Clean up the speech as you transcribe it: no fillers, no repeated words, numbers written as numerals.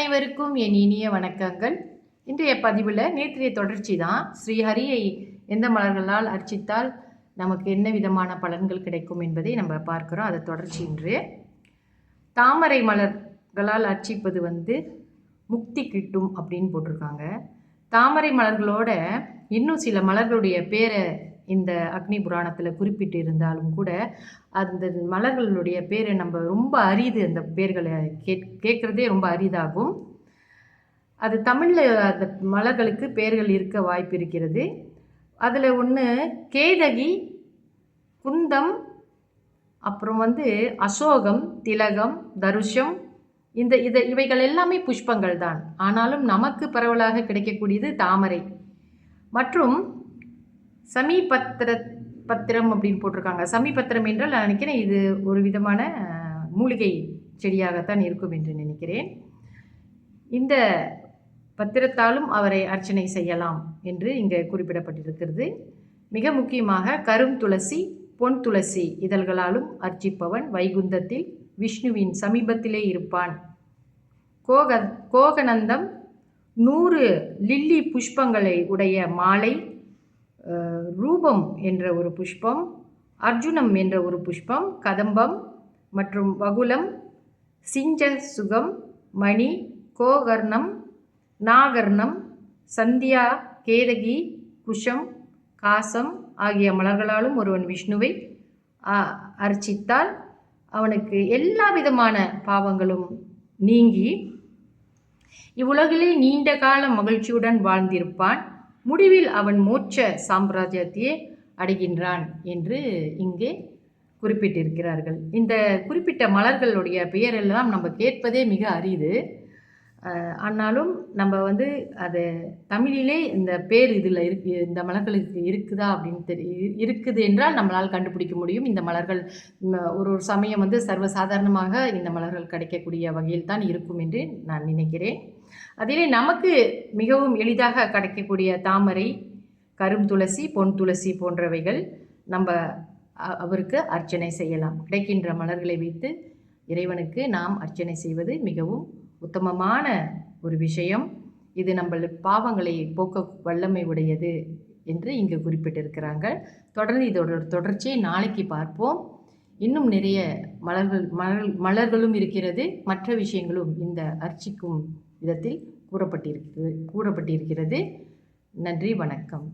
அனைவருக்கும் என் இனிய வணக்கங்கள். இன்றைய பதிவில் நேற்றைய தொடர்ச்சி தான். ஸ்ரீஹரியை எந்த மலர்களால் அர்ச்சித்தால் நமக்கு என்ன விதமான பலன்கள் கிடைக்கும் என்பதை நம்ம பார்க்குறோம். அதை தொடர்ச்சி இன்று தாமரை மலர்களால் அர்ச்சிப்பது முக்தி கிட்டும் அப்படின்னு போட்டிருக்காங்க. தாமரை மலர்களோட இன்னும் சில மலர்களுடைய பேரை இந்த அக்னி புராணத்தில் குறிப்பிட்டு இருந்தாலும் கூட அந்த மலர்களுடைய பேரை நம்ம ரொம்ப அரிது. அந்த பேர்களை கேட்குறதே ரொம்ப அரிதாகும். அது தமிழில் அந்த மலர்களுக்கு பேர்கள் இருக்க வாய்ப்பு இருக்கிறது. அதில் ஒன்று கேதகி, குந்தம், அப்புறம் அசோகம், திலகம், தருஷம். இவைகள் எல்லாமே புஷ்பங்கள் தான். ஆனாலும் நமக்கு பரவலாக கிடைக்கக்கூடியது தாமரை. மற்றும் பத்திரம் அப்படின்னு போட்டிருக்காங்க. பத்திரம் என்றால் நான் நினைக்கிறேன் இது ஒரு விதமான மூலிகை செடியாகத்தான் இருக்கும் என்று நினைக்கிறேன். இந்த பத்திரத்தாலும் அவரை அர்ச்சனை செய்யலாம் என்று இங்கே குறிப்பிடப்பட்டிருக்கிறது. மிக முக்கியமாக கரும் துளசி, பொன் துளசி இதழ்களாலும் அர்ச்சிப்பவன் வைகுந்தத்தில் விஷ்ணுவின் சமீபத்திலே இருப்பான். கோகனந்தம் 100 லில்லி புஷ்பங்களை உடைய மாலை, ரூபம் என்ற ஒரு புஷ்பம், அர்ஜுனம் என்ற ஒரு புஷ்பம், கதம்பம் மற்றும் வகுலம், சிஞ்ச சுகம், மணி, கோகர்ணம், நாகர்ணம், சந்தியா, கேதகி, குஷம், காசம் ஆகிய மலர்களாலும் ஒருவன் விஷ்ணுவை அர்ச்சித்தால் அவனுக்கு எல்லா விதமான பாவங்களும் நீங்கி இவ்வுலகிலே நீண்ட கால மகிழ்ச்சியுடன் வாழ்ந்திருப்பான். முடிவில் அவன் மோட்ச சாம்ராஜ்யத்தையே அடைகின்றான் என்று இங்கே குறிப்பிட்டிருக்கிறார்கள். இந்த குறிப்பிட்ட மலர்களுடைய பெயரெல்லாம் நம்ம கேட்பதே மிக அரிது. ஆனாலும் நம்ம அது தமிழிலே இந்த பேர் இதில் இந்த மலர்களுக்கு இருக்குதா அப்படின்னு இருக்குது என்றால் நம்மளால் கண்டுபிடிக்க முடியும். இந்த மலர்கள் ஒரு சமயம் சர்வசாதாரணமாக இந்த மலர்கள் கிடைக்கக்கூடிய வகையில் தான் இருக்கும் என்று நான் நினைக்கிறேன். அதிலே நமக்கு மிகவும் எளிதாக கிடைக்கக்கூடிய தாமரை, கரும் துளசி, பொன் துளசி போன்றவைகள் நம்ம அவருக்கு அர்ச்சனை செய்யலாம். கிடைக்கின்ற மலர்களை வைத்து இறைவனுக்கு நாம் அர்ச்சனை செய்வது மிகவும் உத்தமமான ஒரு விஷயம். இது நம்ம பாவங்களை போக்க வல்லமை உடையது என்று இங்கு குறிப்பிட்டிருக்கிறாங்க. தொடர்ந்து இதோட தொடர்ச்சியை நாளைக்கு பார்ப்போம். இன்னும் நிறைய மலர்களும் இருக்கிறது, மற்ற விஷயங்களும் இந்த அர்ச்சிக்கும் விதத்தில் கூறப்பட்டிருக்கிறது. நன்றி, வணக்கம்.